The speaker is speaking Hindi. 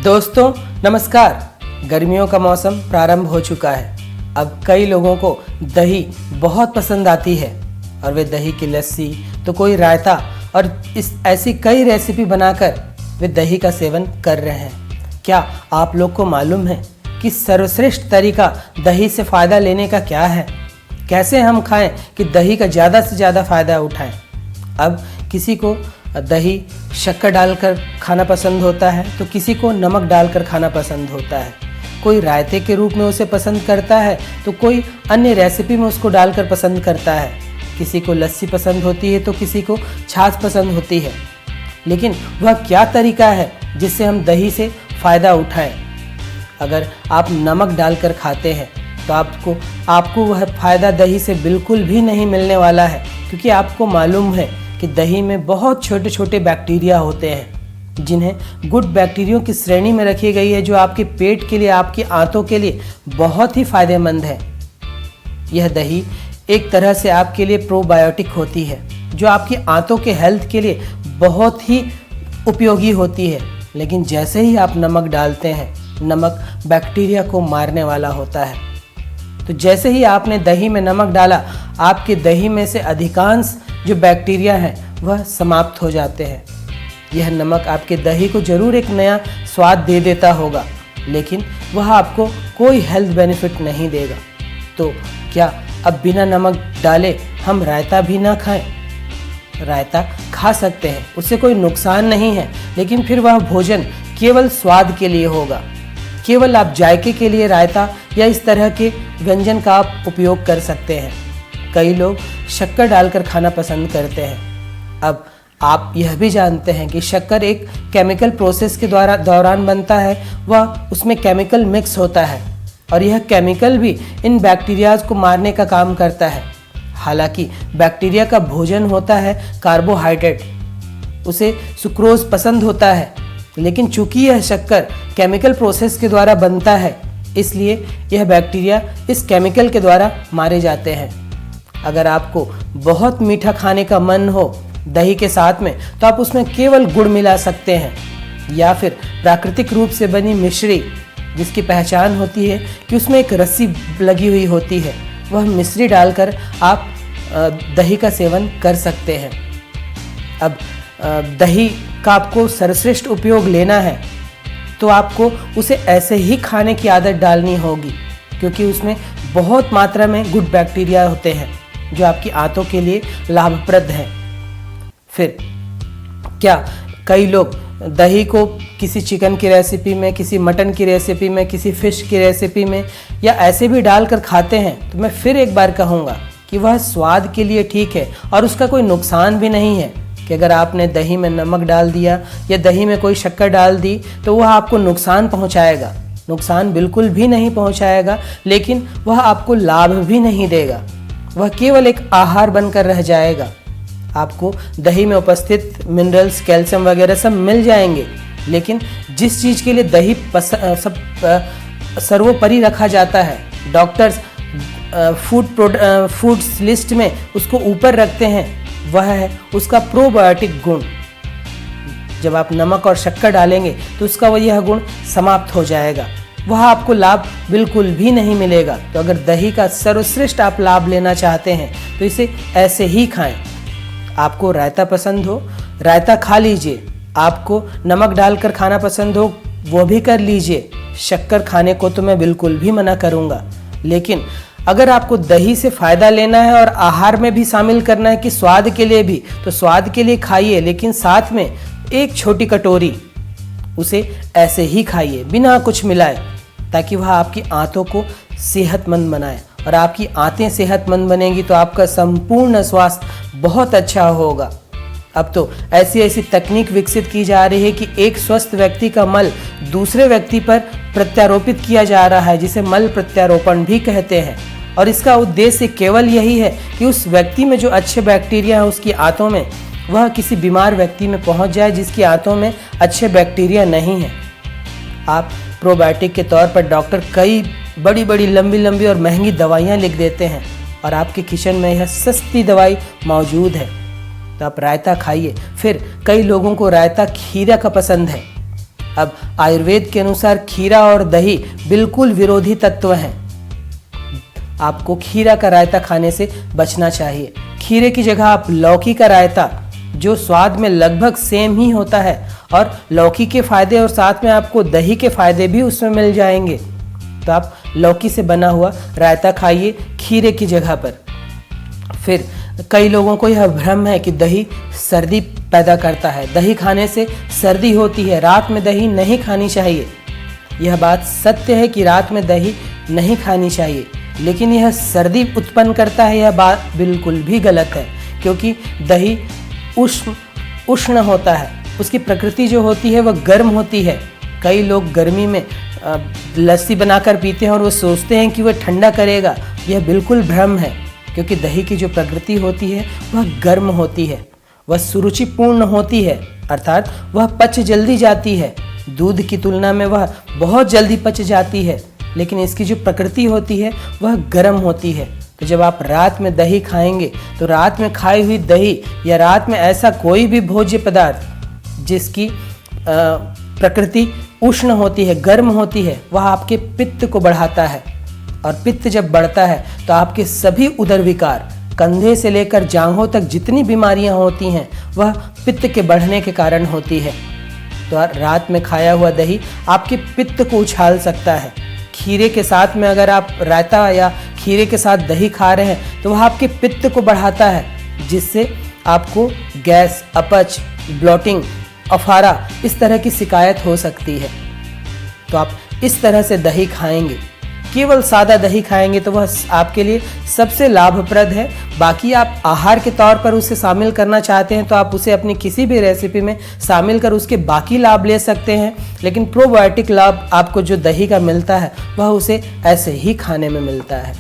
दोस्तों नमस्कार। गर्मियों का मौसम प्रारंभ हो चुका है। अब कई लोगों को दही बहुत पसंद आती है और वे दही की लस्सी तो कोई रायता और ऐसी कई रेसिपी बनाकर वे दही का सेवन कर रहे हैं। क्या आप लोग को मालूम है कि सर्वश्रेष्ठ तरीका दही से फ़ायदा लेने का क्या है? कैसे हम खाएं कि दही का ज़्यादा से ज़्यादा फ़ायदा उठाएं? अब किसी को दही शक्कर डालकर खाना पसंद होता है तो किसी को नमक डालकर खाना पसंद होता है। कोई रायते के रूप में उसे पसंद करता है तो कोई अन्य रेसिपी में उसको डालकर पसंद करता है। किसी को लस्सी पसंद होती है तो किसी को छाछ पसंद होती है। लेकिन वह क्या तरीका है जिससे हम दही से फ़ायदा उठाएं? अगर आप नमक डालकर खाते हैं तो आपको वह फ़ायदा दही से बिल्कुल भी नहीं मिलने वाला है, क्योंकि आपको मालूम है कि दही में बहुत छोटे छोटे बैक्टीरिया होते हैं जिन्हें गुड बैक्टीरियो की श्रेणी में रखी गई है, जो आपके पेट के लिए, आपकी आंतों के लिए बहुत ही फायदेमंद है। यह दही एक तरह से आपके लिए प्रोबायोटिक होती है जो आपकी आंतों के हेल्थ के लिए बहुत ही उपयोगी होती है। लेकिन जैसे ही आप नमक डालते हैं, नमक बैक्टीरिया को मारने वाला होता है। तो जैसे ही आपने दही में नमक डाला, आपके दही में से अधिकांश जो बैक्टीरिया हैं वह समाप्त हो जाते हैं। यह नमक आपके दही को ज़रूर एक नया स्वाद दे देता होगा, लेकिन वह आपको कोई हेल्थ बेनिफिट नहीं देगा। तो क्या अब बिना नमक डाले हम रायता भी ना खाएं? रायता खा सकते हैं, उससे कोई नुकसान नहीं है, लेकिन फिर वह भोजन केवल स्वाद के लिए होगा। केवल आप जायके के लिए रायता या इस तरह के व्यंजन का आप उपयोग कर सकते हैं। कई लोग शक्कर डालकर खाना पसंद करते हैं। अब आप यह भी जानते हैं कि शक्कर एक केमिकल प्रोसेस के दौरान बनता है, वह उसमें केमिकल मिक्स होता है और यह केमिकल भी इन बैक्टीरियाज को मारने का काम करता है। हालांकि बैक्टीरिया का भोजन होता है कार्बोहाइड्रेट, उसे सुक्रोज पसंद होता है, लेकिन चूंकि यह शक्कर केमिकल प्रोसेस के द्वारा बनता है, इसलिए यह बैक्टीरिया इस केमिकल के द्वारा मारे जाते हैं। अगर आपको बहुत मीठा खाने का मन हो दही के साथ में, तो आप उसमें केवल गुड़ मिला सकते हैं या फिर प्राकृतिक रूप से बनी मिश्री, जिसकी पहचान होती है कि उसमें एक रस्सी लगी हुई होती है, वह मिश्री डालकर आप दही का सेवन कर सकते हैं। अब दही का आपको सर्वश्रेष्ठ उपयोग लेना है तो आपको उसे ऐसे ही खाने की आदत डालनी होगी, क्योंकि उसमें बहुत मात्रा में गुड बैक्टीरिया होते हैं जो आपकी आंतों के लिए लाभप्रद हैं। फिर क्या कई लोग दही को किसी चिकन की रेसिपी में, किसी मटन की रेसिपी में, किसी फिश की रेसिपी में या ऐसे भी डालकर खाते हैं, तो मैं फिर एक बार कहूँगा कि वह स्वाद के लिए ठीक है और उसका कोई नुकसान भी नहीं है कि अगर आपने दही में नमक डाल दिया या दही में कोई शक्कर डाल दी तो वह आपको नुकसान पहुँचाएगा। नुकसान बिल्कुल भी नहीं पहुँचाएगा, लेकिन वह आपको लाभ भी नहीं देगा। वह केवल एक आहार बनकर रह जाएगा। आपको दही में उपस्थित मिनरल्स, कैल्शियम वगैरह सब मिल जाएंगे, लेकिन जिस चीज़ के लिए दही सर्वोपरि रखा जाता है, डॉक्टर्स फूड्स लिस्ट में उसको ऊपर रखते हैं, वह है उसका प्रोबायोटिक गुण। जब आप नमक और शक्कर डालेंगे तो उसका यह गुण समाप्त हो जाएगा, वह आपको लाभ बिल्कुल भी नहीं मिलेगा। तो अगर दही का सर्वश्रेष्ठ आप लाभ लेना चाहते हैं तो इसे ऐसे ही खाएं। आपको रायता पसंद हो, रायता खा लीजिए। आपको नमक डालकर खाना पसंद हो, वो भी कर लीजिए। शक्कर खाने को तो मैं बिल्कुल भी मना करूँगा, लेकिन अगर आपको दही से फ़ायदा लेना है और आहार में भी शामिल करना है कि स्वाद के लिए भी, तो स्वाद के लिए खाइए, लेकिन साथ में एक छोटी कटोरी उसे ऐसे ही खाइए बिना कुछ मिलाए, ताकि वह आपकी आंतों को सेहतमंद बनाए। और आपकी आंतें सेहतमंद बनेंगी तो आपका संपूर्ण स्वास्थ्य बहुत अच्छा होगा। अब तो ऐसी ऐसी तकनीक विकसित की जा रही है कि एक स्वस्थ व्यक्ति का मल दूसरे व्यक्ति पर प्रत्यारोपित किया जा रहा है, जिसे मल प्रत्यारोपण भी कहते हैं। और इसका उद्देश्य केवल यही है कि उस व्यक्ति में जो अच्छे बैक्टीरिया हैं उसकी आंतों में, वह किसी बीमार व्यक्ति में पहुंच जाए जिसकी आंतों में अच्छे बैक्टीरिया नहीं हैं। आप प्रोबायोटिक के तौर पर डॉक्टर कई बड़ी बड़ी लंबी लंबी और महंगी दवाइयाँ लिख देते हैं और आपके किचन में यह सस्ती दवाई मौजूद है। तो आप रायता खाइए। फिर कई लोगों को रायता खीरा का पसंद है, अब आयुर्वेद के अनुसार खीरा और दही बिल्कुल विरोधी तत्व हैं। आपको खीरा का रायता खाने से बचना चाहिए। खीरे की जगह आप लौकी का रायता, जो स्वाद में लगभग सेम ही होता है, और लौकी के फायदे और साथ में आपको दही के फायदे भी उसमें मिल जाएंगे, तो आप लौकी से बना हुआ रायता खाइए खीरे की जगह पर। फिर कई लोगों को यह भ्रम है कि दही सर्दी पैदा करता है, दही खाने से सर्दी होती है, रात में दही नहीं खानी चाहिए। यह बात सत्य है कि रात में दही नहीं खानी चाहिए, लेकिन यह सर्दी उत्पन्न करता है, यह बात बिल्कुल भी गलत है। क्योंकि दही उष्ण होता है, उसकी प्रकृति जो होती है वह गर्म होती है। कई लोग गर्मी में लस्सी बनाकर पीते हैं और वो सोचते हैं कि वह ठंडा करेगा। यह बिल्कुल भ्रम है, क्योंकि दही की जो प्रकृति होती है वह गर्म होती है, वह सुरुचिपूर्ण होती है, अर्थात वह पच जल्दी जाती है। दूध की तुलना में वह बहुत जल्दी पच जाती है, लेकिन इसकी जो प्रकृति होती है वह गर्म होती है। तो जब आप रात में दही खाएंगे तो रात में खाई हुई दही या रात में ऐसा कोई भी भोज्य पदार्थ जिसकी प्रकृति उष्ण होती है, गर्म होती है, वह आपके पित्त को बढ़ाता है। और पित्त जब बढ़ता है तो आपके सभी उदर विकार, कंधे से लेकर जांघों तक जितनी बीमारियां होती हैं वह पित्त के बढ़ने के कारण होती है। तो रात में खाया हुआ दही आपके पित्त को उछाल सकता है। खीरे के साथ में अगर आप रायता या खीरे के साथ दही खा रहे हैं तो वह आपके पित्त को बढ़ाता है, जिससे आपको गैस, अपच, ब्लोटिंग, अफारा इस तरह की शिकायत हो सकती है। तो आप इस तरह से दही खाएंगे, केवल सादा दही खाएंगे तो वह आपके लिए सबसे लाभप्रद है। बाकी आप आहार के तौर पर उसे शामिल करना चाहते हैं तो आप उसे अपनी किसी भी रेसिपी में शामिल कर उसके बाकी लाभ ले सकते हैं, लेकिन प्रोबायोटिक लाभ आपको जो दही का मिलता है वह उसे ऐसे ही खाने में मिलता है।